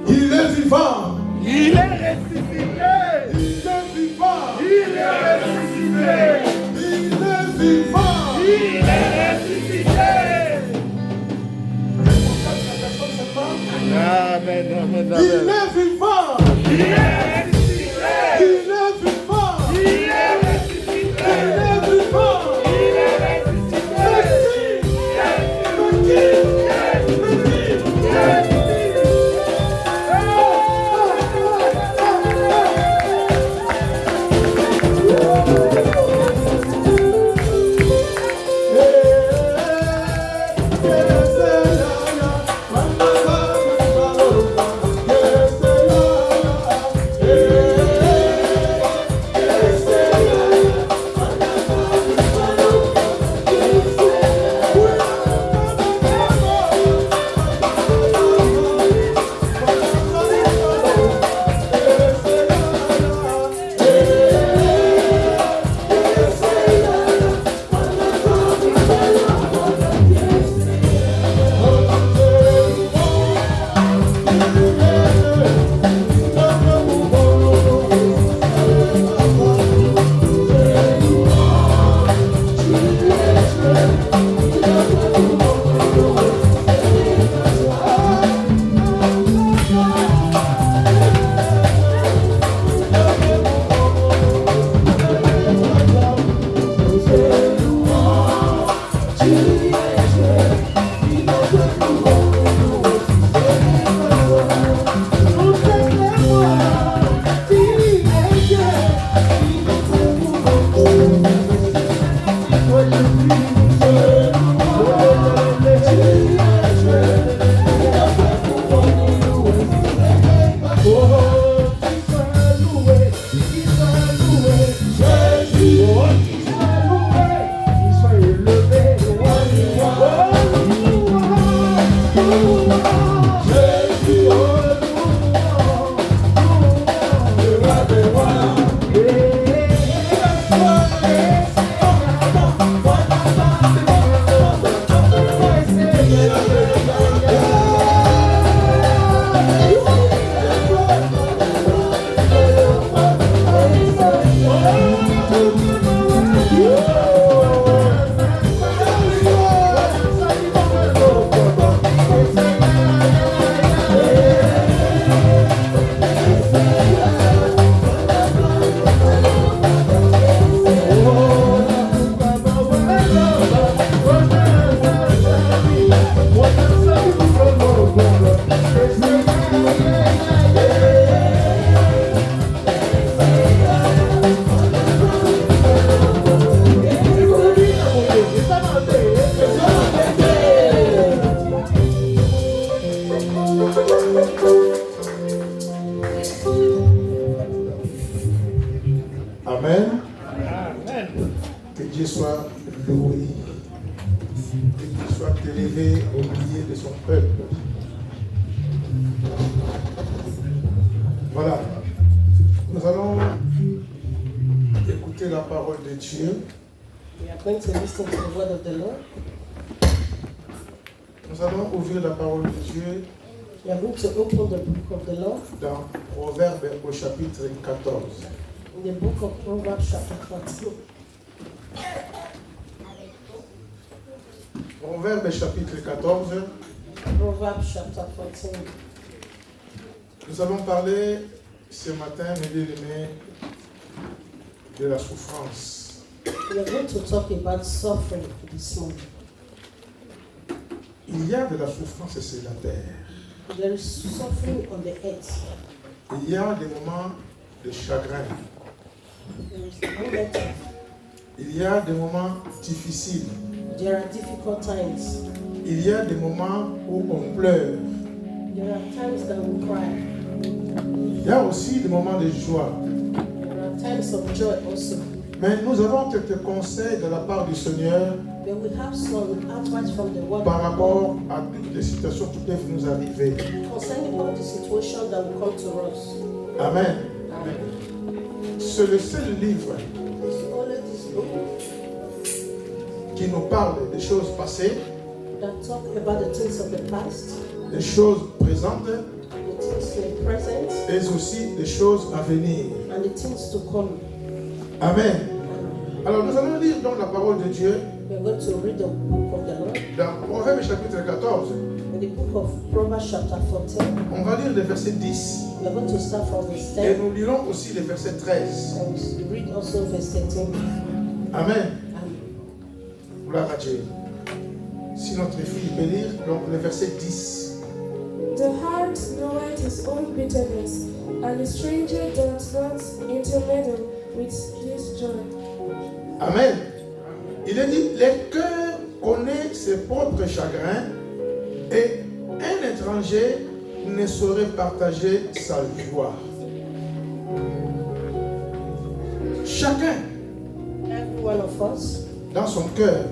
Il est vivant. Il est ressuscité. Il est vivant. Il est ressuscité. Il est vivant. Il est ressuscité. Amen, amen, amen. Il est vivant. Il est ressuscité. Il est vivant. Il est ressuscité. Il est vivant. Il est ressuscité. Amen. Que Dieu soit loué. Que Dieu soit élevé au milieu de son peuple. Voilà. Nous allons écouter la parole de Dieu. We are going to listen to the word of the Lord. Nous allons ouvrir la parole de Dieu We are going to open the book of the Lord dans Proverbes au chapitre 14. in the book of Proverbs chapter 14. Proverbes chapitre 14. Proverbs chapter 14. Nous allons parler ce matin, mes bien-aimés, de la souffrance. We are going to talk about suffering this morning. Il y a de la souffrance sur la terre. There is suffering on the earth. Il y a des moments de chagrin. There is a moment. Il y a des moments difficiles. There are difficult times. Il y a des moments où on pleure. There are times that we cry. Il y a aussi des moments de joie. There are times of joy also. Mais nous avons quelques conseils de la part du Seigneur But we have some advice from the word par rapport à toutes les situations qui peuvent nous arriver. concerning all the situations that will come to us. Amen. Amen. C'est le seul livre It's only this book qui nous parle des choses passées, that talk about the things of the past, des choses présentes the things in present, et aussi des choses à venir. and the things to come. Amen. Alors nous allons lire donc la parole de Dieu We are going to read the book of the Lord. dans Proverbe chapitre 14. In the book of Proverbs chapter 14, On va lire le verset 10 we are going to start from verse et 10 nous lirons aussi le verset 13. and we read also verse 13. Amen. And Gloire à Dieu. Si notre fille peut lire, donc le verset 10. The heart knoweth his own bitterness, and the stranger does not intermeddle with his joy. Amen. Il est dit, le cœur connaît ses propres chagrins et un étranger ne saurait partager sa joie. Chacun, every one of us, dans son cœur,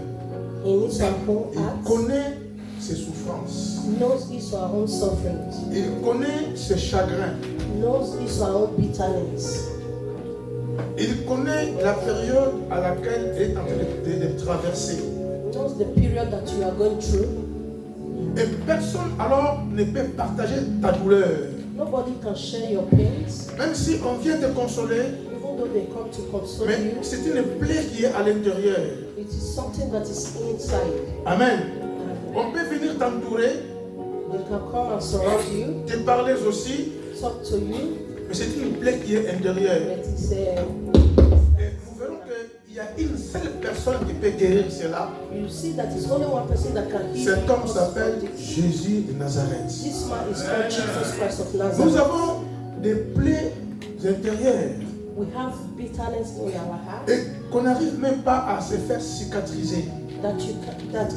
in his own il heart, connaît ses souffrances. knows his or her own sufferings, Il connaît ses chagrins. knows his or her own bitterness. Il connaît la période à laquelle il est en train de traverser. Knows the period that you are going through. Et personne alors ne peut partager ta douleur. Nobody can share your pains, Même si on vient te consoler, even though they come to console mais you. c'est une plaie qui est à l'intérieur. It is something that is inside. Amen. And On peut venir t'entourer, they can come and surround you, te parler aussi, talk to you, mais c'est une plaie qui est intérieure. but it's Et nous verrons qu'il y a une seule personne qui peut guérir cela. you see that it's only one person that can heal. Cet homme us. s'appelle Jésus de Nazareth. This man is called Jesus Christ of Nous Nazareth. avons des plaies intérieures We have bitterness in our heart et qu'on n'arrive même pas à se faire cicatriser. that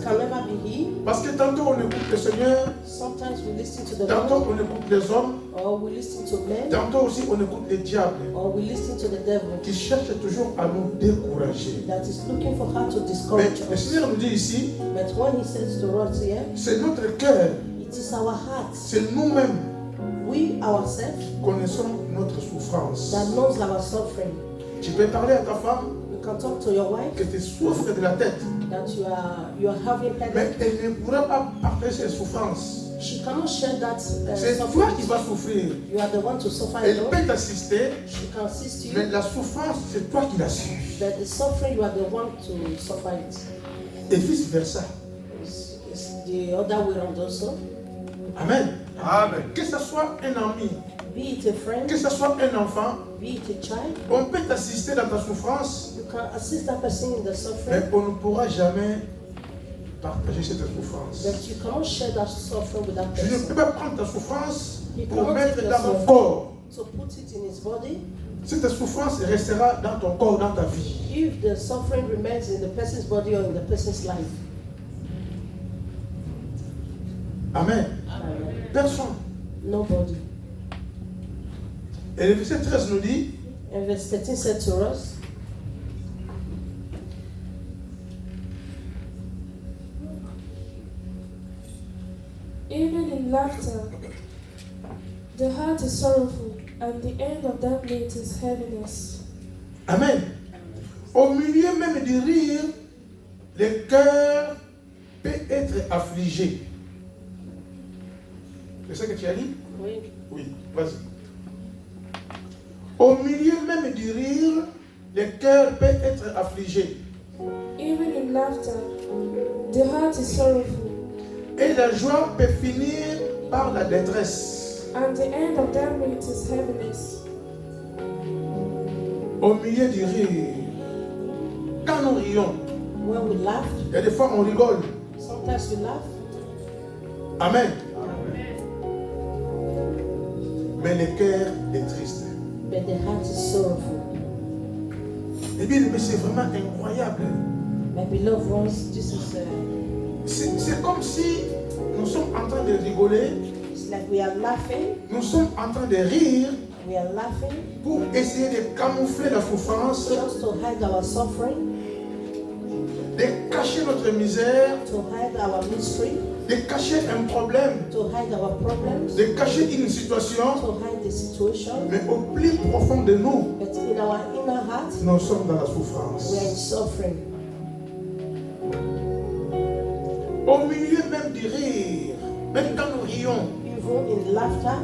can never be healed. Parce que tantôt on écoute le Seigneur, Sometimes we listen to the tantôt Lord, on écoute les hommes, or we listen to men, tantôt aussi on écoute les diables or we listen to the devil qui cherchent toujours à nous décourager. that is looking for how to Mais discourage le us. Seigneur nous dit ici, But when he says to us here, c'est notre cœur, it is our hearts, c'est nous-mêmes we ourselves, connaissons notre souffrance. that knows our suffering. Tu peux parler à ta femme You can talk to your wife que tu souffres de la tête, that you are having mais headache. elle ne pourra pas partager ses souffrances. She cannot share that C'est toi suffering. qui vas souffrir. You are the one to suffer Elle alone. peut t'assister, She can assist you, mais la souffrance, c'est toi qui la subis. but the suffering you are the one to suffer it. Et vice versa. It's the other way around also. Amen. Amen. Que ce soit un ami, Be it a friend, que ce soit un enfant, be it a child, on peut t'assister dans ta souffrance, you can assist that person in the mais suffering, on ne pourra jamais partager cette souffrance. but you cannot share that suffering with that Je ne peux person. pas prendre ta souffrance You pour cannot mettre take dans mon yourself corps. to put it in his body. Cette souffrance restera dans ton corps, dans ta vie. If the suffering remains in the person's body or in the person's life. Amen. Personne. Nobody. Et le verset 13 nous dit, And verse 13 said to us, Even in laughter, the heart is sorrowful, and the end of that gate is heaviness. Amen. Au milieu même du rire, le cœur peut être affligé. C'est ça que tu as dit? oui, Oui, vas-y. Au milieu même du rire, le cœur peut être affligé. Even in laughter, the heart is sorrowful, Et la joie peut finir par la détresse. and the end of that gate is heaviness. Au milieu du rire, quand nous rions, when we laugh, il y a des fois on rigole. sometimes we laugh, Amen. Mais le cœur est triste. but the heart is sorrowful. Et bien, mais c'est vraiment incroyable. My beloved ones, this is C'est comme si nous sommes en train de rigoler, it's like we are laughing, nous sommes en train de rire we are laughing pour essayer de camoufler la souffrance, just to hide our suffering, de cacher notre misère, to hide our mystery, de cacher un problème, to hide our problems, de cacher une situation, to hide the situation. mais au plus profond de nous, But in our inner heart, nous sommes dans la we are in souffrance. suffering. Au milieu même du rire, même quand nous rions, In even in laughter,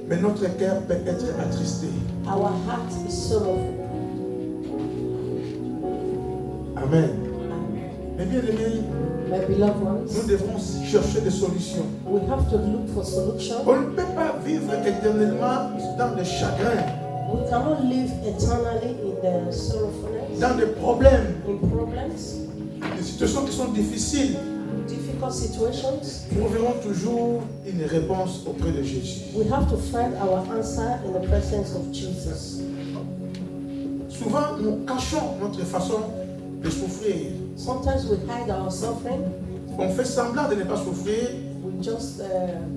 mais notre cœur peut être attristé. our heart is sorrowful. Amen. Amen. Mais bien aimés, My beloved nous ones, devrons chercher des solutions. we have to look for solution. On ne peut pas vivre éternellement dans le chagrin, We cannot live eternally in the sorrowfulness, dans des problèmes, in problems, des situations qui sont difficiles. difficult situations. Nous verrons toujours une réponse auprès de Jésus. We have to find our answer in the presence of Jesus. Souvent, nous cachons notre façon de souffrir. Sometimes we hide our suffering. On fait semblant de ne pas souffrir, We just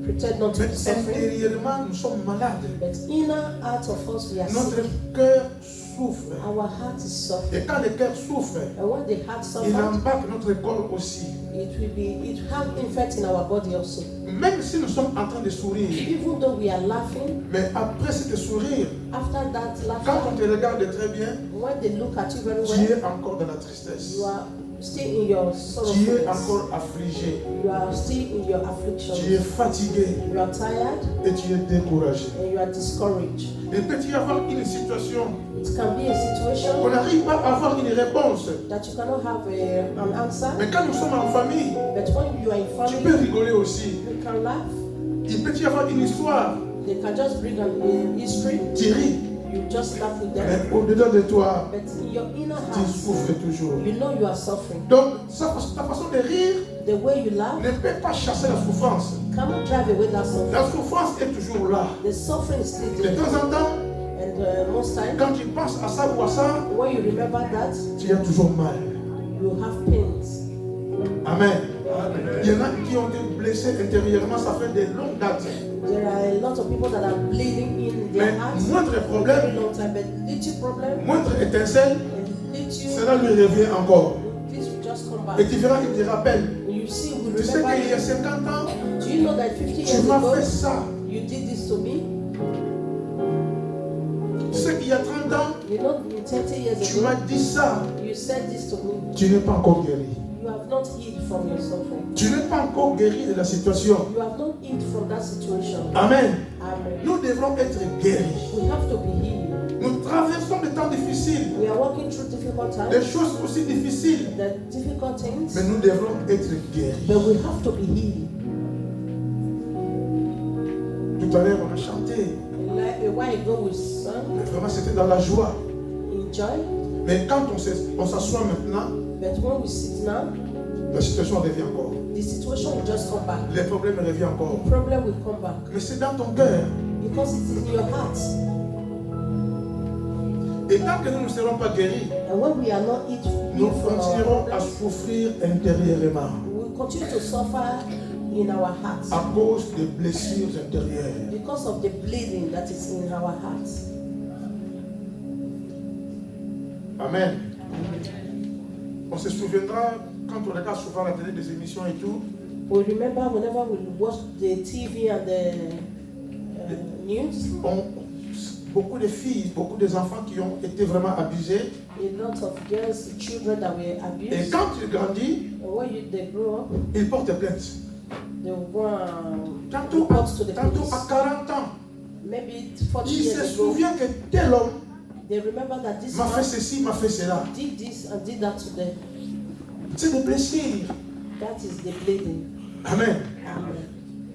pretend not to mais be suffering. intérieurement, nous sommes malades. But inner out of us, we are Notre sick. cœur souffre. Our heart is suffering. Et quand le cœur souffre, And when the heart il suffers, embarque notre corps aussi. it have effect in our body also. Même si nous sommes en train de sourire, Even though we are laughing, mais après ce sourire, after that quand on laughter, te regarde très bien, when they look at you very tu well, es encore dans la tristesse. you are still in your Tu es sorrowfulness. encore affligé. You are still in your Tu es affliction. fatigué You are tired et tu es découragé. and you are discouraged. Il peut y avoir une situation It can be a qu'on situation n'arrive pas à avoir une réponse. that you cannot have an answer. Mais quand nous sommes en famille, But when you are in tu peux family, rigoler aussi. you can laugh. Il peut y avoir une histoire. They can just bring a history. Tu ris. You just laugh with them. Mais au-dedans de toi, But in your inner tu heart, souffres toujours. you know you are suffering. Donc, ta façon de rire The way you laugh ne peut pas chasser la souffrance. cannot drive away that suffering. La souffrance est toujours là. The suffering is still De there. temps en temps, And most times, quand tu penses à ça ou à ça, when you remember that, tu as toujours mal. you have pains. Amen. Il y en a qui ont été blessés intérieurement, ça fait de longues dates. There are a lot of people that are bleeding in their Mais hearts moindre very problème, long time. But little problem, moindre étincelle, and little, cela lui revient encore. this will just come Et back. tu verras, il te rappelle. You see, we Tu sais qu'il y a remember. 50 ans, Do you know that 50 tu years m'as ago, fait ça. you did this to me? Tu sais qu'il y a 30 ans, You know, 30 years tu ago, m'as dit ça. you said this to me. Tu n'es pas encore guéri. You have not healed from your suffering. Tu n'es pas encore guéri de la situation. You have not healed from that situation. Amen. Amen. Nous devrons être guéris. We have to be healed. Nous traversons des temps difficiles, We are walking through difficult des times, choses aussi difficiles, the difficult things, mais nous devrons être guéris. but we have to be healed. Tout à l'heure, on a chanté, Like a while ago we sang mais vraiment c'était dans la joie. in joy, Mais quand on s'assoit maintenant, but when we sit now, la situation revient encore. the situation will just come back. Les problèmes reviennent encore. The problem will come back Mais c'est dans ton cœur. because it is in your heart. Et tant que nous ne serons pas guéris, And when we are not healed nous from our continuerons à problems, souffrir intérieurement we will continue to suffer in our hearts à cause des blessures intérieures. because of the bleeding that is in our hearts. Amen. On se souviendra quand on regarde souvent la télé des émissions et tout, We remember whenever we watch the TV and the news, beaucoup de filles, beaucoup d'enfants qui ont été vraiment abusés. a lot of girls, children that were Et abused. quand ils grandissent, And when they grow up, ils portent plainte. they will go and Tantôt, report to the tantôt police. à 40 ans, Maybe 40 ils se years ago, souviennent que tel homme they remember that this m'a fait man ceci, m'a fait cela. did this and did that to them. C'est des blessures. That is the bleeding. Amen. Amen.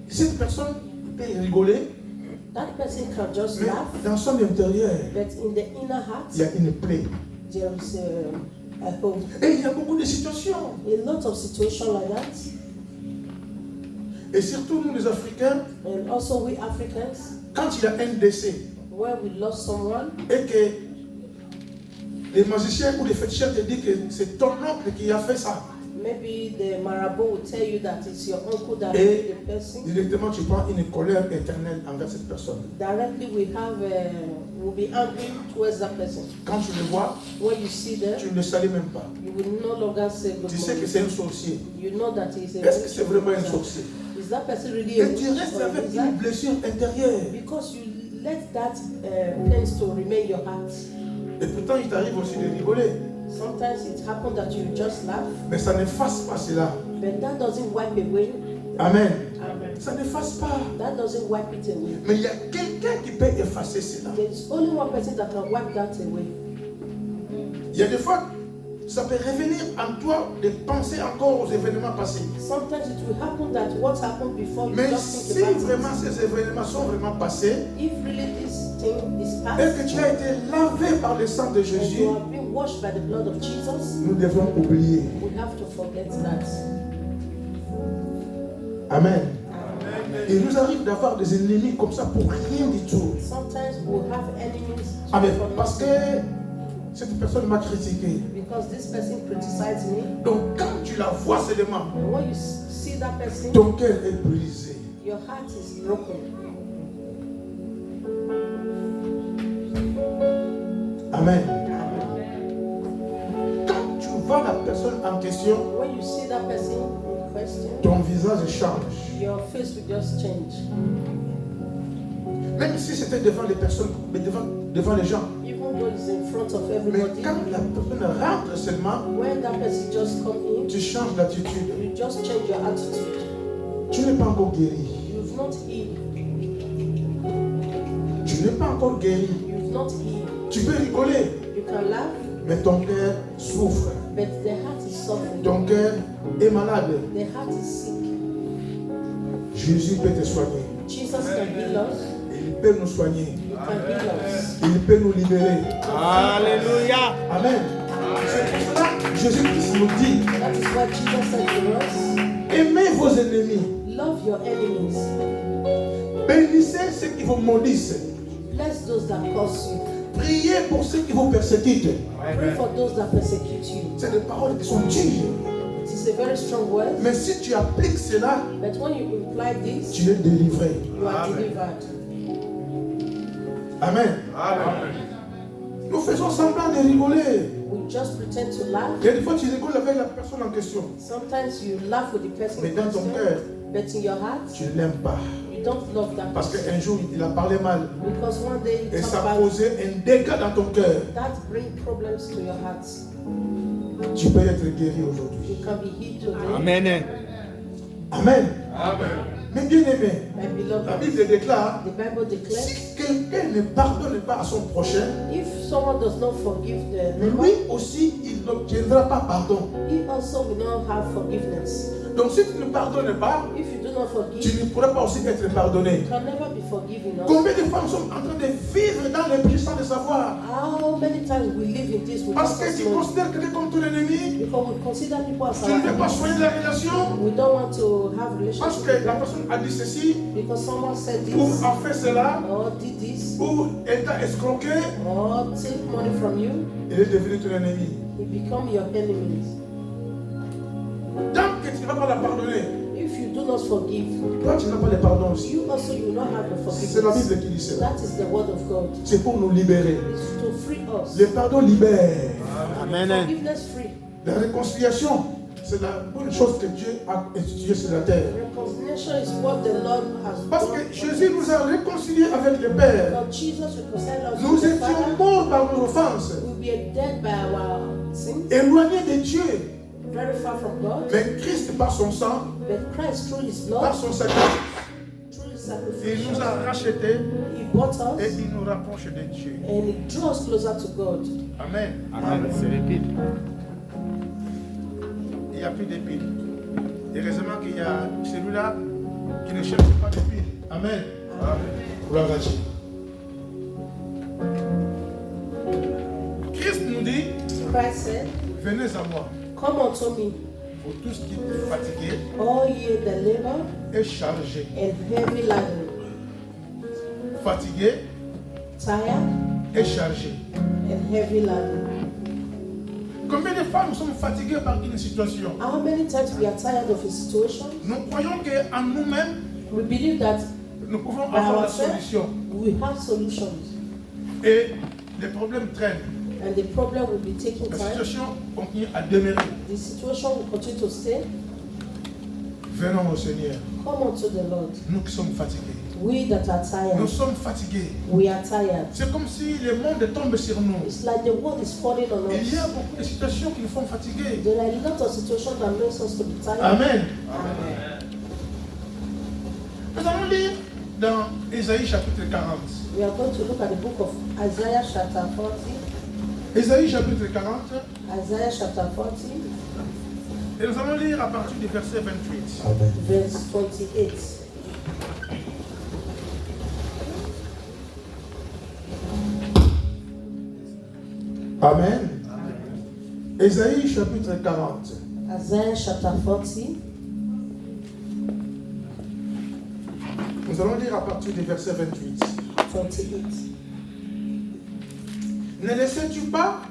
Cette personne peut rigoler, That person can just mais laugh, dans son intérieur, but in the inner il y heart, a une plaie. there is a hole. Et il y a beaucoup de situations. A lot of situations like that, Et surtout nous les Africains, and also we Africans, quand il y a un décès where we lost someone, et que les magiciens ou les féticheurs te disent que c'est ton oncle qui a fait ça, maybe the marabout will tell you that it's your uncle that Et- killed the person. directement tu prends une colère éternelle envers cette personne. Directly we will be angry towards that person. Quand tu le vois, When you see them, tu ne le salues même pas. you will no longer say good Tu sais que morning. c'est un sorcier. You know that he's a Est-ce que c'est vraiment un witch. sorcier? Is that person really a Et tu witch restes or avec is that- une blessure intérieure. Because you let that place to remain your heart. Et pourtant, il t'arrive aussi de rigoler. Sometimes it happens that you just laugh, Mais ça n'efface pas cela. but that doesn't wipe away. Amen. Ça n'efface pas. That doesn't wipe it away. Mais il y a quelqu'un qui peut effacer cela. There is only one person that can wipe that away. Il y a des fois, ça peut revenir en toi de penser encore aux événements passés. Sometimes it will happen that what happened before you Mais just si think about vraiment it. ces événements sont vraiment passés, If really this thing is et past, que tu as été lavé par le sang de and Jésus, you have been washed by the blood of Jesus, nous devons oublier. we have to forget that. Amen. Il nous arrive d'avoir des ennemis comme ça pour rien du tout. Sometimes we'll have enemies Amen. for Parce que nothing, cette personne m'a critiqué. because this person criticized me. Donc quand tu la vois seulement, And when you see that person, ton cœur est brisé. your heart is broken. Amen. Quand tu vois la personne en question, When you see that person in question, ton visage change. your face will just change. Même si c'était devant les personnes, mais devant les gens. Even though it's in front of Mais everybody, quand la personne rentre seulement, when that person just come in, tu changes d'attitude. you just change your attitude. Tu n'es pas encore guéri. You've not healed. Tu n'es pas encore guéri. You've not healed. Tu peux rigoler, You can laugh, mais ton cœur souffre. but the heart is suffering. Ton cœur est malade. The heart is sick. Jésus peut te soigner. Jesus can heal us. Il peut nous soigner. You can heal us. Il peut nous libérer. Alléluia. Amen. C'est pour cela que Jésus-Christ nous dit, That is what Jesus said to us. aimez vos ennemis. Love your enemies. Bénissez ceux qui vous maudissent. Bless those that curse you. Priez pour ceux qui vous persécutent. Pray for those that persecute you. C'est des paroles qui sont dures. It is a very strong word, Mais si tu appliques cela, but when you imply this, tu es délivré. you are delivered. Amen. Nous faisons semblant de rigoler. We just pretend to laugh. Il y a des fois tu rigoles avec la personne en question. Sometimes you laugh with the person, Mais dans ton in cœur, question, but in your heart, tu ne l'aimes pas. you don't love that Parce person. qu'un jour, il a parlé mal. Because one day Et you ça talk a about causé un dégât dans ton cœur. that, bring problems to your heart. Tu peux être guéri aujourd'hui. You can be healed today. Amen. Amen. Mais bien aimé, My la beloved, Bible déclare, the Bible declares, si quelqu'un ne pardonne pas à son prochain, if someone does not forgive the neighbor, lui aussi, il n'obtiendra pas pardon. he also will not have forgiveness. Donc si tu ne pardonnes pas, If you do not tu forgive, ne pourras pas aussi être pardonné. you can never be forgiven. Combien de fois nous sommes en train de vivre dans les prix sans le savoir? How many times we live in this without Parce que us tu knowing? considères quelqu'un comme ton ennemi, Because we consider people as tu ne veux our pas enemies. soigner la relation, We don't want to have parce relationship que with la them personne a dit ceci, because someone said ou this a fait cela, or did this ou est escroqué, or take money from you. il est devenu ton ennemi. He become your enemy. Tant que tu ne vas pas la pardonner, If you do not forgive, toi tu n'as pas le pardon aussi. you also will not have the C'est la forgiveness. Bible qui dit cela. That is the word of God. C'est pour nous libérer. It's to free us. Le pardon libère. Amen. Forgiveness free. La réconciliation, c'est la bonne chose que Dieu a instituée sur la terre. Reconciliation is what the Lord has Parce done. que Jésus nous a réconciliés avec le Père. Lord Jesus reconciled us Nous with the étions Father. morts par nos offenses, We were dead by our sins, éloignés de Dieu. very far from God. Mais Christ, par son sang, But Christ, through His par blood, son sacrifice, through His il nous sacrifice, a rachetés He bought et us il nous rapproche de Dieu. and He drew us closer to God. Amen. Amen. C'est rapide. Il n'y a plus de piles. Heureusement qu'il y a celui-là qui ne cherche pas de piles. Amen. Gloire à Dieu. Christ nous dit, Christ said, venez à moi, come unto me, vous tous qui êtes fatigués all ye that labor et chargés. and heavy laden, Fatigués tired et chargés. and heavy laden. Combien de fois nous sommes fatigués par une situation? How many times we are tired of a situation? Nous croyons qu'en nous-mêmes, We believe that nous pouvons by avoir la ourselves solution. we have solutions, Et les problèmes traînent. and the problem will be taking La time. situation continue à demeurer. The situation will continue to stay. Venons au Seigneur. Come unto the Lord. Nous qui sommes fatigués. We that are Nous tired, sommes fatigués. we are tired. C'est comme si le monde tombe sur nous. It's like the world is falling on Il y a us. beaucoup de situations qui nous font fatiguer. There are a lot of situations that makes us to be tired. Amen. Amen. Nous allons lire dans Ésaïe chapitre 40. We are going to look at the book of Isaiah chapter 40. Ésaïe chapitre 40. Isaiah chapter 40, Et nous allons lire à partir du verset 28. verse 28. Amen. Ésaïe chapitre 40. Isaiah chapter 40, Nous allons lire à partir du verset 28. 28. Ne le sais-tu pas?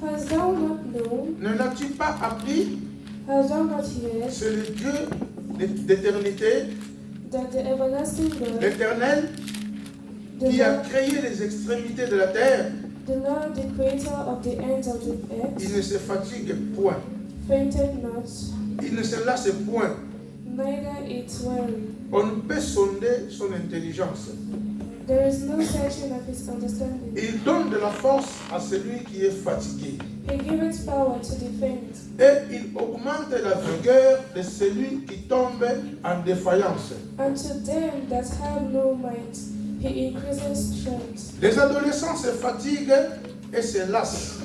Hast thou not known? Ne l'as-tu pas appris? Hast thou not heard C'est le Dieu d'éternité, that the everlasting God, l'Éternel, the qui a Lord, créé les extrémités de la terre. the Lord, the creator of the ends of the Il earth, ne se fatigue point. fainted not, Il ne se lasse point. neither it weary. On ne peut sonder son intelligence. There is no searching of his understanding. Il donne de la force à celui qui est fatigué. He giveth power to the faint, Et il augmente la vigueur de celui qui tombe en défaillance. and to them that have no might, he increases strength. Les adolescents se fatiguent et se lassent.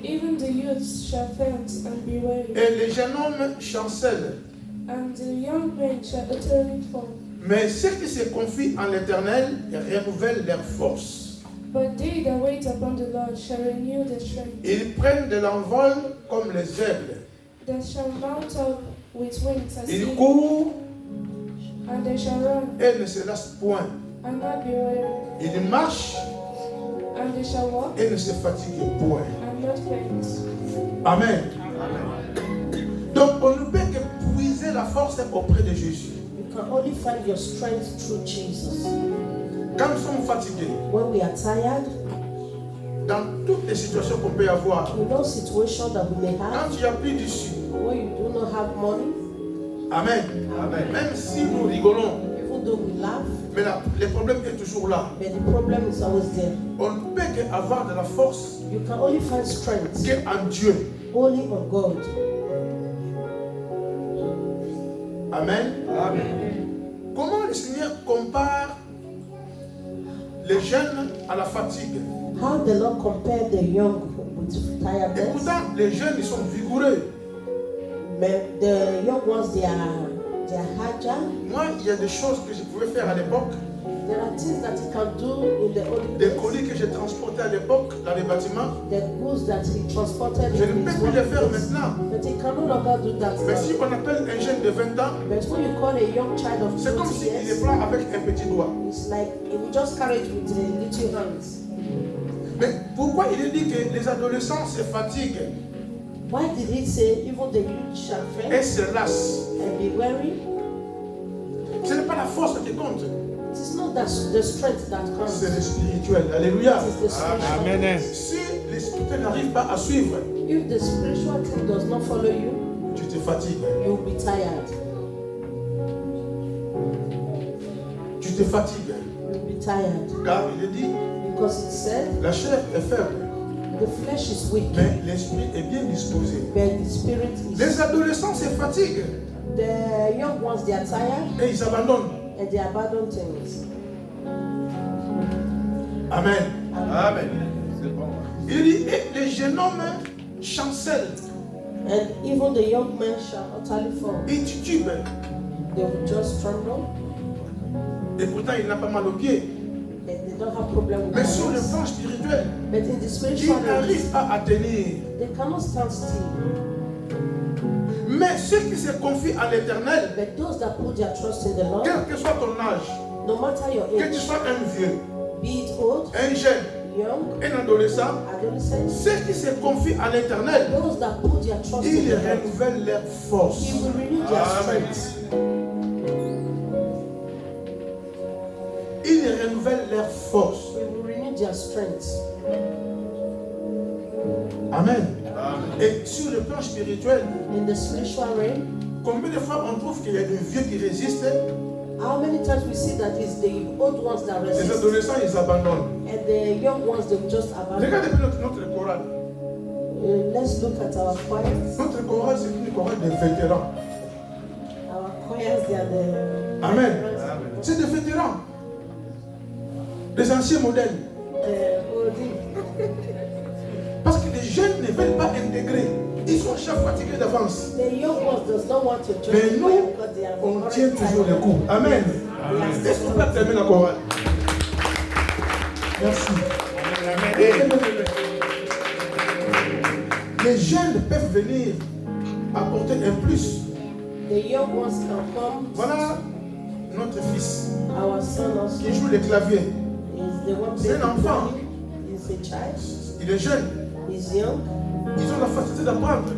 Even the youths shall faint and be weary, Et les jeunes hommes chancellent. and the young men shall utterly fall. Mais ceux qui se confient en l'Éternel renouvellent leur force. But they that wait upon the Lord shall renew their strength. Ils prennent de l'envol comme les aigles. They shall mount up with wings as Ils eagles, courent and they shall run et ne se lassent point. and not be weary, Ils marchent and they shall walk et ne se fatiguent point. and not faint. Amen. Donc on ne peut que puiser la force auprès de Jésus. You can only find your strength through Jesus. Quand nous sommes fatigués, When we are tired, dans toutes les situations qu'on peut avoir, in no situation that we may quand have, il n'y a plus d'issue, when you do not have money, Amen. Même si nous rigolons, even though we laugh, mais le problème est toujours là. but the problem is always there. On ne peut qu'avoir de la force You can only find strength qu'en Dieu. only on God. Amen. Comment le Seigneur compare les jeunes à la fatigue? How the Lord compared the young with Et tiredness, pourtant, les jeunes, ils sont vigoureux. but the young ones they are agile. Moi, il y a des choses que je pouvais faire à l'époque, There are things that he can do in the old des days. colis que j'ai transportés à l'époque dans les bâtiments. The goods that he transported Je in ne his peux plus le faire workplace. maintenant. But he can no longer do that Mais now. si on appelle un jeune de 20 ans, But when you call a young child of c'est comme 20 s'il les years, prend avec un petit doigt. it's like he will just carry it with the little hands. Mais pourquoi il est dit que les adolescents se fatiguent Why did he say even the youth shall et faint se lassent? and be weary? Ce n'est pas la force qui compte, It is not that the strength that comes. c'est le spirituel. Alléluia. It is the spiritual. Amen. Si les spirituels n'arrivent pas à suivre, If the spiritual thing does not follow you, tu te fatigues. you will be tired. Tu te fatigues. You will be tired. Car il est dit, Because it said, la chair est faible, the flesh is weak, mais l'esprit est bien disposé. but the spirit is. Les adolescents se fatiguent The young ones, they are tired et ils abandonnent. and they abandon things. Amen. Amen. Il dit, et les jeunes hommes chancellent, And even the young men shall utterly fall. ils titubent. They will just tremble, Et pourtant, il n'a pas mal aux pieds. and they don't have problem with Mais sur le balance. plan spirituel, But in the ils spiritual realm, n'arrivent pas à tenir. they cannot stand still. Mais ceux qui se confient à l'Éternel, But those that put their trust in the Lord, quel que soit ton âge, no matter your que tu age, sois un vieux, be it old, un jeune, young, un adolescent, adolescent, ceux qui se confient à l'Éternel, those that put their trust in ils the Lord, renouvellent leur force. He will renew their strength. Ils renouvellent leur force. He will renew their strength. Amen. Et sur le plan spirituel, In the spiritual realm, combien de fois on trouve qu'il y a des vieux qui résistent, how many times we see that it's the old ones that les resist, adolescents ils abandonnent. and the young ones they will just abandon. Regardez notre chorale. Let's look at our choirs. Notre chorale, c'est une chorale de vétérans. Our choirs, they are the Amen. veterans. C'est des vétérans. Des anciens modèles. Parce que les jeunes ne veulent pas intégrer. Ils sont déjà fatigués d'avance. The young ones does not want to join Mais the nous, choir because they are on already tient toujours le tired. coup. Amen. Yes. Est-ce qu'on peut terminer la chorale? Merci. Les jeunes peuvent venir apporter un plus. The young ones can come. Voilà notre fils Our son also qui joue le clavier. is the one C'est playing un enfant. the piano. He's a child. Il est jeune. He's young. Ils ont la facilité d'apprendre.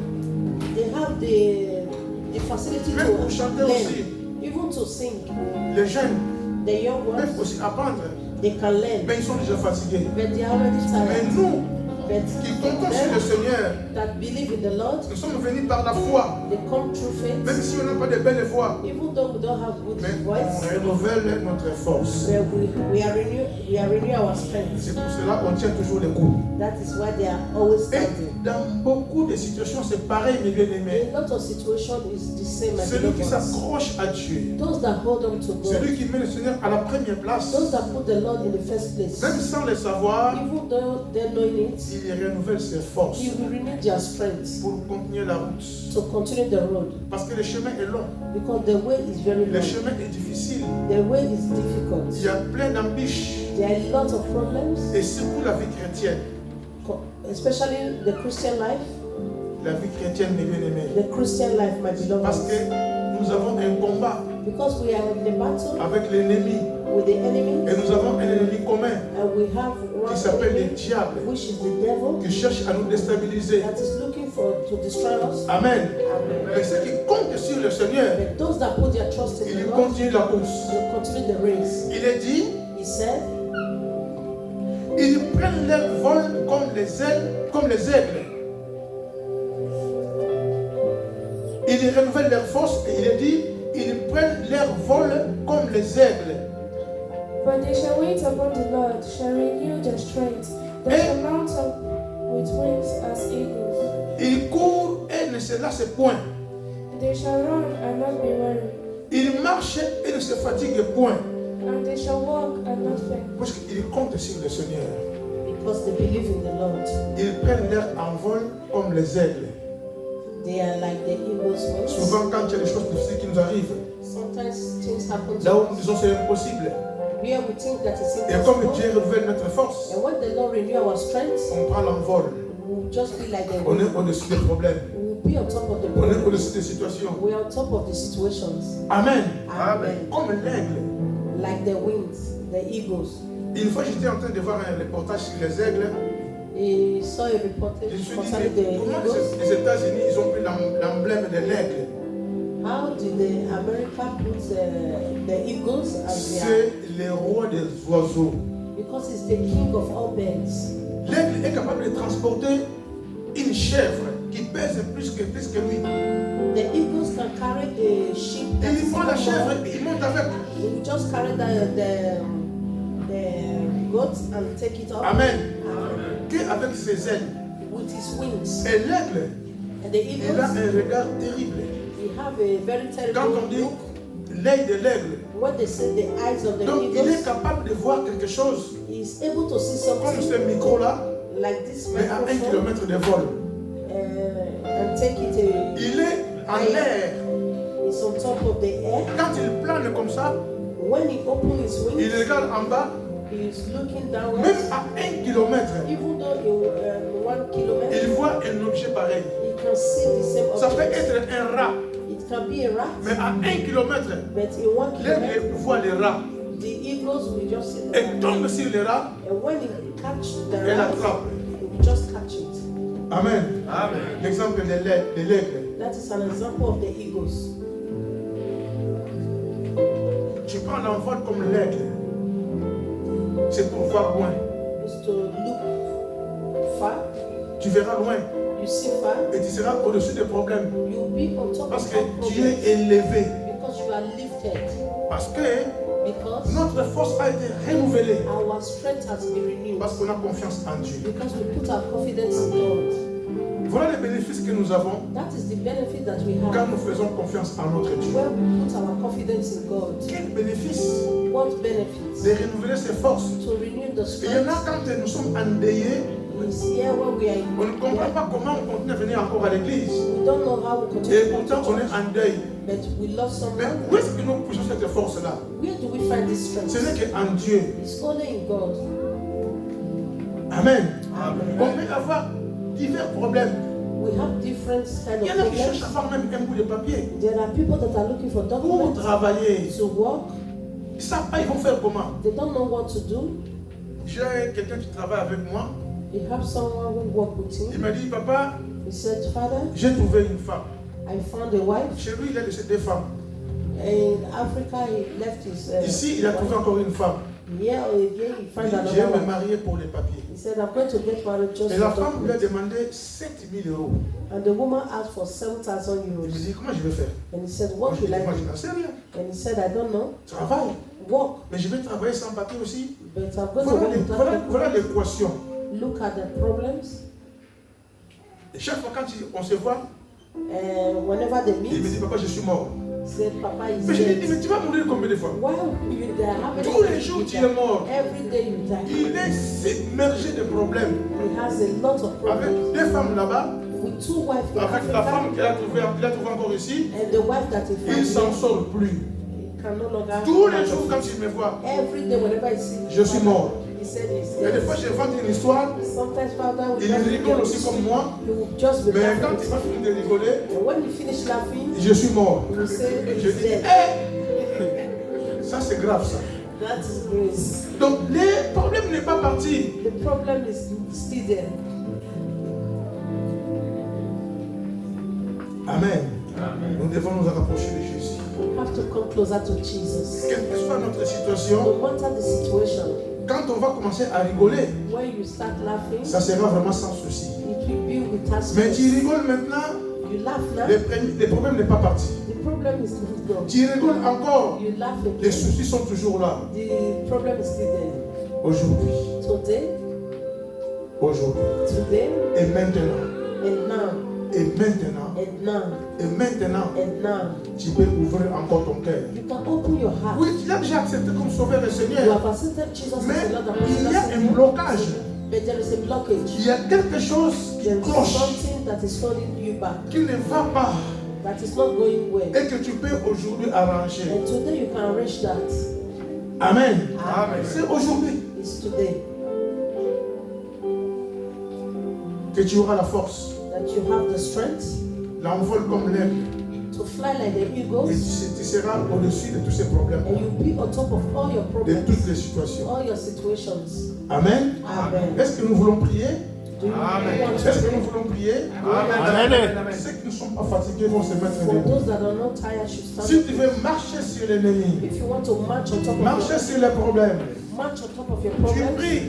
They have the facility Même pour to chanter learn, aussi. even to sing. Les jeunes The young peuvent ones, aussi apprendre. they can learn, Mais ils sont déjà fatigués. but they are already Mais tired. nous, But qui comptons sur le them Seigneur, that believe in the Lord, nous sommes venus par la foi. they come through Même faith. si on n'a pas de belles voix. Even though we don't have good Mais voice, on renouvelle notre force. but we are renew our strength. C'est pour cela qu'on tient toujours les coups. That is why they are always Et standing. dans beaucoup de situations, c'est pareil, mes bien-aimés. In a lot of situations, it's the same as Celui the qui ones. s'accroche à Dieu, Those that hold on to God, celui qui met le Seigneur à la première place, those that put the Lord in the first place, même sans le savoir, even though they're knowing it, il renouvelle ses forces He will renew their strength pour continuer la route. to continue the road, Parce que le chemin est long, because the way is very le long. chemin est difficile, The way is il difficult. y a plein d'embûches, There are a lot of problems, et surtout la vie chrétienne. especially the Christian life. La vie chrétienne, mes bien-aimés. The Christian life, my beloved Parce ones. que nous avons un combat Because we are in the battle avec l'ennemi, with the enemy, et nous avons un ennemi commun and we have one qui s'appelle le enemy, diable, which is the devil, qui cherche à nous déstabiliser. that is looking to destroy us. Amen. Amen. Mais ceux qui comptent sur le Seigneur, But those that put their trust in ils the Lord continuent la course. will continue the race. Il est dit, He said, ils prennent leur vol comme les aigles. Ils renouvellent leur force et il est dit, ils prennent leur vol comme les aigles. But they shall wait upon the Lord, shall renew their strength. They shall mount up with wings as eagles. Ils courent et ne se lassent point. They shall run and not be weary, Ils marchent et ne se fatiguent point. and they shall walk and not faint. Parce qu'ils comptent sur le Seigneur. because they believe in the Lord. Ils prennent leur envol comme les aigles. They are like the eagle's wings. Souvent, quand il y a des choses difficiles qui nous arrivent, Sometimes things happen là to où nous us disons c'est impossible. where we think that it's Et comme impossible. Dieu renouvelle notre force, And when the Lord renew our strength, on prend l'envol. we'll just be like the On est wind. au-dessus des problèmes. We'll be on top of the On est problem. au-dessus des situations. We are on top of the situations. Amen. Amen. Comme l'aigle. Like the winds, the eagles. Une fois, j'étais en train de voir un reportage sur les aigles. He saw a Je me reportage suis dit, concerning mais the comment eagles. les États-Unis, ils ont pris l'emblème de l'aigle? How did the America put the eagles as their? C'est le roi des oiseaux. Because it's the king of all birds. L'aigle est capable de transporter une chèvre qui pèse plus que lui. The eagles can carry a sheep that Il is prend la chèvre small. et il monte avec. They will just carry the goat and take it up. Amen. And Qu'avec ses ailes. with his wings. Et l'aigle, And the il a eagles, un regard terrible. they have a very Quand terrible on dit look. l'œil de l'aigle, When they say the eyes of the donc il est eagles, capable de voir quelque chose he is able to see comme something ce micro-là, like this mais à 1 microphone kilomètre de vol. and take it. Il est en l'air. It's on top of the air. Quand il plane comme ça, When he opens his il wings, regarde en bas, he is looking même downwards. à 1 kilomètre, Even though in 1 kilometer, il voit un objet pareil. he can see the same Ça peut object. être un rat, It can be a rat, mais à 1 kilomètre, but in 1 kilometer, l'aigle voit le rat the eagles will just see the et rat. tombe sur le rat And when he catch the et rat, l'attrape. he will just catch it. Amen. L'exemple de l'aigle. That is an example of the eagles. Tu prends l'envol comme l'aigle. C'est pour voir loin. Is to look far, Tu verras loin you see far, et tu seras au-dessus des problèmes. you'll be on top Parce of que all tu problems es élevé. because you are lifted. Parce que Because notre force a été renouvelée. our strength has been renewed. Parce qu'on a confiance en Dieu. Because we put our confidence in God. Voilà les bénéfices que nous avons That is the benefit that we quand have nous faisons confiance en notre Dieu. when we put our confidence in God. Quel bénéfice What benefits? de renouveler ses forces. To renew the Et il y en a strength. quand nous sommes endeuillés, Is here when we are in on ne comprend pas comment on continue à venir encore à l'église. We don't know how we continue Et to come pourtant to on est church, en deuil. but we love Mais someone. où est-ce que nous puissions cette force-là? Where do we find this strength? Ce n'est qu'en Dieu. It's only in God. Amen. Amen. On peut avoir divers problèmes. We have different kind Il y of en a qui cherchent à problems. avoir même un bout de papier There are people that are looking for pour documents travailler. to work. Ils ne savent pas, ils vont faire comment. They don't know what to do. J'ai quelqu'un qui travaille avec moi. They have someone who work with Il him. m'a dit, papa, He said, Father, j'ai trouvé une femme. I found a wife. Chez lui, il a laissé 2 femmes. In Africa, he left his Ici, il a trouvé wife. encore une femme. Here again, he Il found dit, je another vais me one. marier pour les papiers. He said, I'm going to get married just Et la for femme lui a documents. demandé 7 000 euros. And the woman asked for 7,000 Il euros. me dit, comment je vais faire? And he said, Moi, what je will I dis, moi, je do? n'en sais rien. And he said, I don't know. Travaille. Work. Mais je vais travailler sans papier aussi. But I'm going to Voilà, work without voilà documents. l'équation. Look at the problems. Et chaque fois quand on se voit, And whenever they il me dit, meet, papa, je suis mort. he said, Papa is Mais je lui ai dit, mais dead. tu vas mourir combien de fois? Why will you die? How many Tous les times jours, you tu es die? mort. Every day you die. Il est submergé de problèmes. He has a lot of Avec problems. 2 femmes là-bas, With 2 wives in avec la femme Africa, qu'il a trouvé encore ici, and the wife that he il ne s'en found, sort plus. he can no longer. Tous les jours, quand il me voit, Every day, whenever he sees je suis mort. he said he's Et des dead. fois, je vante une histoire, Sometimes Father will il just rigole aussi comme moi, he will just be mais quand laughing. il va finir de rigoler, And when he finish laughing, je suis mort. he will say Je he's dis, dead. ça c'est grave ça. That is grace. Donc, le problème n'est pas parti. The problem is still there. Amen. Nous devons nous rapprocher de Jésus. We have to come closer to Jesus. Quelle que soit notre situation, No matter the situation, quand on va commencer à rigoler, when you start laughing, ça sera vraiment sans souci. it will be without Mais tu stress. rigoles maintenant, You laugh now, le problème n'est pas parti. the problem is still gone. Tu rigoles encore, You laugh les again, soucis sont toujours là. the problem is still there. Aujourd'hui, Today, aujourd'hui, et maintenant, and now, et maintenant, and now, et maintenant, and now, tu peux ouvrir encore ton cœur. you can open your heart. Oui, tu l'as déjà accepté comme sauveur et You Seigneur, have accepted Jesus as mais the Lord and il y a un Savior, blocage. but there is a blockage. Il y a quelque chose qui There is cloche, something that is holding you back, qui ne va pas, that is not going well. et que tu peux aujourd'hui arranger. And today you can arrange that. Amen. Amen. C'est aujourd'hui It's today que tu auras la force, that you have the strength l'envol comme l'aigle, to fly like the et eagles, tu seras au-dessus de tous ces problèmes, and you'll be on top of all your de problems, toutes les situations. all your situations. Amen. Amen. Est-ce que nous voulons prier? Do you want to Est-ce que pray? nous voulons prier? Amen. Ceux qui ne sont pas fatigués vont se mettre For debout. those that are not tired should stand Si up. tu veux marcher sur l'ennemi, If you want to march on top of marcher sur les problèmes, your tu problems, pries,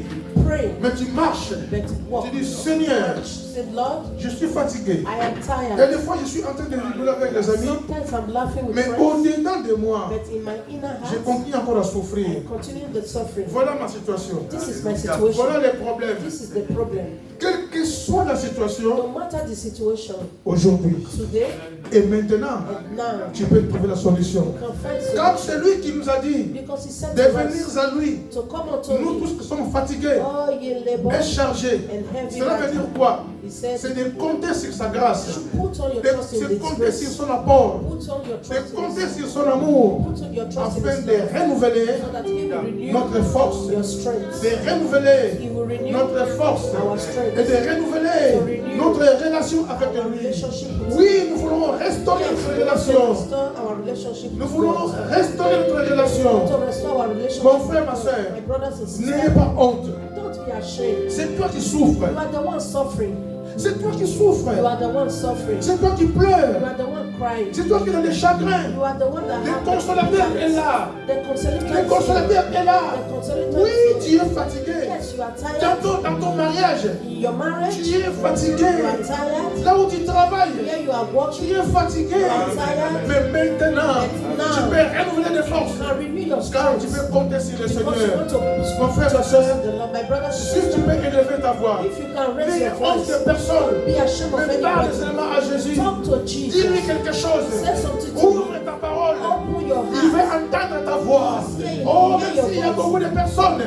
pray, mais tu marches. but walk. Tu dis, Seigneur, Say, Lord, je suis fatigué. I am Et tired. des fois, je suis en train de rigoler avec les amis, Sometimes I'm laughing with mais friends, au-dedans de moi, but in my inner je heart, continue encore à I souffrir. continue the suffering. Voilà ma situation. This is my situation. Voilà les problèmes. This is the problem. Quelle que soit la situation, No matter the situation, aujourd'hui today et maintenant, and now, tu peux trouver la solution. you can find Comme solution. celui qui nous a dit Because he said de to venir us à lui, to come unto nous me, tous qui sommes fatigués all ye labor et chargés. and heavy Cela veut dire laden. quoi? He said, C'est de compter sur sa grâce, put on your trust in c'est His compter sur grace. son apport, Put on your c'est trust in compter His sur son amour, Put on your trust in afin His de love, renouveler so that He will renew notre force, your strength. de renouveler He will renew notre force our et strength. de renouveler notre relation avec Our lui. relationship with Oui, nous voulons restaurer notre to relation. restore our relationship Nous with voulons God. restaurer notre relation. To restore our relationship Mon with frère, ma God. soeur, My brothers and n'ayez sisters, pas honte. don't be ashamed. C'est toi qui souffres. You are the one suffering. C'est toi qui souffres. You are the one suffering. C'est toi qui You pleures. are the one crying. C'est toi qui as des chagrins. You are the one that Le has consolateur est là. The consolator Le is consolateur here. est là. The consolator Oui, is tu Tu es fatigué. Yes, you are tired. Dans ton mariage, In your marriage, tu es fatigué. you are tired. Là où tu travailles, Here you are tu working. es fatigué. You are tired. Mais maintenant, tu peux renouveler des forces. Now renew your Car tu strength. peux compter sur le Because you Seigneur. want to Mon frère, ma trust soeur, in the Lord. My brothers and si tu sisters, peux élever ta voix, if you can raise n'ayez your honte de voice, personne. be ashamed of Mais parle anybody. seulement à Jésus. Talk to Dis-lui Jesus. quelque chose. Say something to Ouvre him. ta parole. Open your Il veut heart. entendre ta voix. Oh, même s'il y a beaucoup de personnes,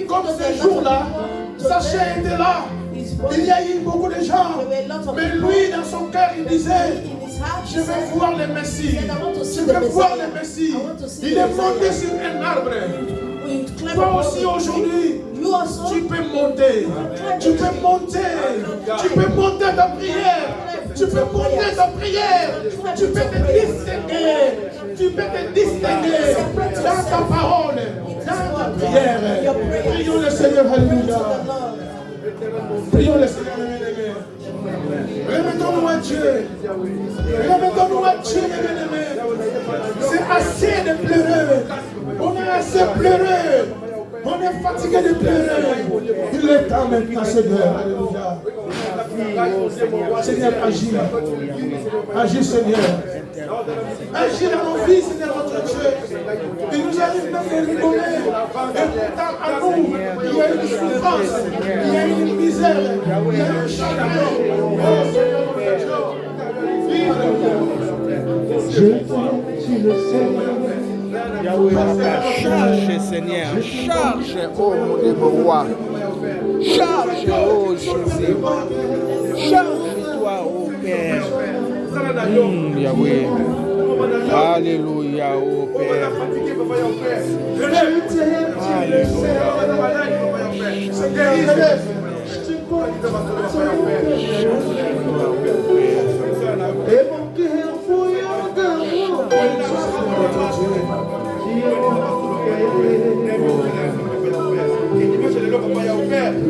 comme ce jour-là, Sacha était là. Il y a eu beaucoup de gens. Mais lui, dans son cœur, il disait, In his heart, je vais voir le Messie. Je the vais voir Messiah. le Messie. I want to see Il the est monté Messiah. sur un arbre. You climb Toi upon aussi the aujourd'hui, tree. You also tu peux monter. Tu peux monter. Tu peux monter ta prière. Tu peux monter ta prière. Tu peux te distinguer. Tu peux te distinguer dans ta parole, dans ta prière. Prions le Seigneur. Alléluia. Prions le Seigneur. Remettons-nous à Dieu. Remettons-nous à Dieu, mes bien-aimés. C'est assez de pleurer. On a assez pleuré. On est fatigué de pleurer. Il est temps maintenant, Seigneur. Alléluia. Seigneur, agis. Agis, Seigneur. Agis dans nos vies, Seigneur, notre Dieu. Il nous arrive même de rigoler. Et pourtant, à nous, il y a une souffrance, il y a une misère, il y a un chagrin. Oh, Seigneur, notre Dieu. Je t'aime, tu le sais. Yahweh, charge, Seigneur, charge, oh mon roi. Charge, oh Jésus. Charge-toi, oh Père. Yahweh. Alléluia, oh Père. Et mon cœur fouillant d'amour.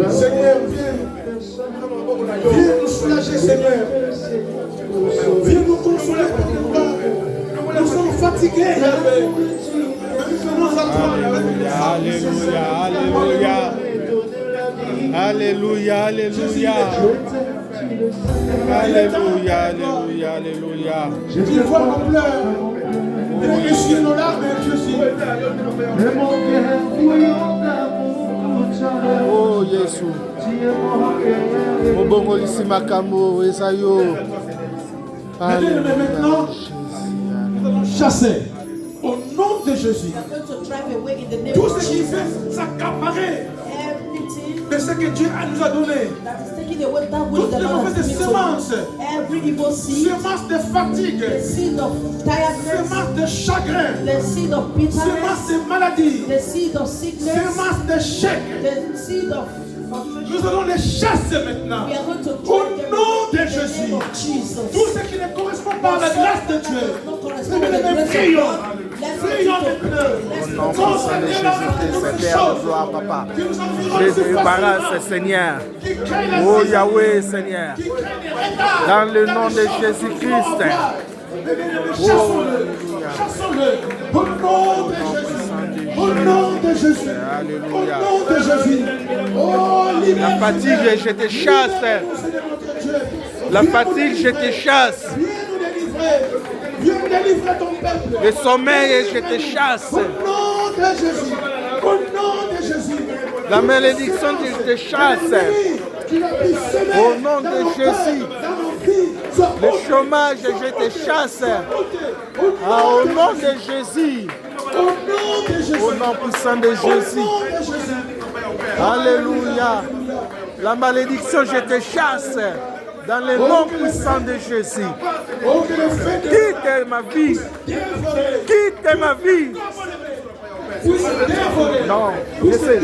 Seigneur, viens nous soulager, Seigneur. Viens nous consoler pour nous. Nous sommes fatigués. Alléluia, alléluia. Alléluia, alléluia. Alléluia, alléluia, alléluia. Tu vois nos pleurs. Et essuie nos larmes, Jésus. Oh Jésus. Mobongo lisi makambo esayo. Maintenant, nous allons chasser au nom de Jésus are going to drive away in the name tout of ce qui Jesus. fait s'accaparer Everything de ce que Dieu nous a donné. that is taking away that which Toutes the les Lord mauvaises has given to semences, you. Every evil seed, semences de fatigue, the seed of tiredness, semences de chagrin, the seed of semences bitterness, de maladie, the seed of sickness, semences d'échec. the seed of Nous allons les chasser maintenant. we are going to Au drive them nom de in the Jésus. name of Jesus. Tout ce qui ne correspond pas à la grâce de Dieu. Not correspond Nous with the les grace of prions. God. Let's Prions begin to maintenant. pray. Let's Nom begin to puissant de Jésus-Christ, Père de gloire, Papa. Je te débarrasse, Seigneur. Oh Yahweh, Seigneur. Dans le nom de Jésus-Christ. Chassons-le. Au nom de Jésus. Au nom de Jésus. Alléluia. Au nom de Jésus. Oh, La fatigue, je te chasse. La fatigue, je te chasse. Viens nous délivrer. Viens délivrer ton peuple. Le sommeil, je te chasse. Au nom de Jésus. Au nom de Jésus. La malédiction, je te chasse. Au nom de Jésus. Le chômage, je te chasse. Ah, au nom de Jésus. Au nom puissant de Jésus. Alléluia. La malédiction, je te chasse. Dans le nom puissant de Jésus. Quitte ma vie. Quitte ma vie. Non, je sais,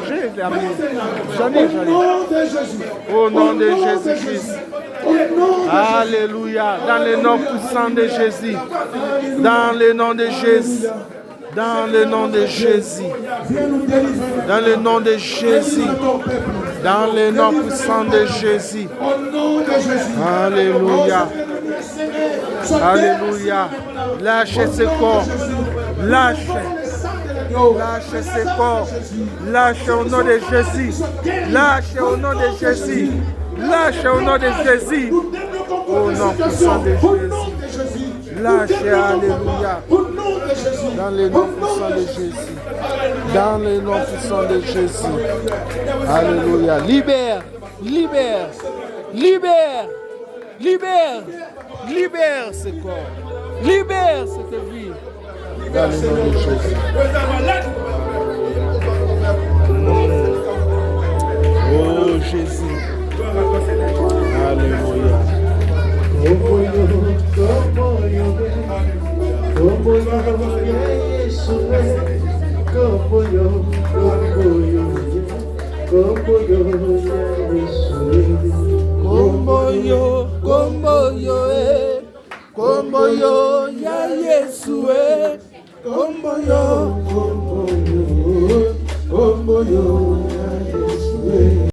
j'ai l'amour. J'en ai. Au nom de Jésus-Christ. Alléluia. Dans le nom puissant de Jésus. Dans le nom de Jésus. Dans le nom de Jésus. Dans le nom de Jésus. Dans le nom puissant de Jésus. Alléluia. Alléluia. Lâchez ce corps. Lâchez. Lâche ce corps. Lâche au nom de Jésus. Lâche au nom de Jésus. Lâche au nom de Jésus. Au nom puissant de Jésus. Lâche, alléluia. Dans le nom puissant de Jésus. Dans le nom puissant de Jésus. Alléluia. Libère. Libère. Libère. Libère. Libère ce corps. Libère cette vie. Dans le nom de Jésus. Oh Jésus. Alléluia. Kombo yo ya Yesu kombo yo ya Yesu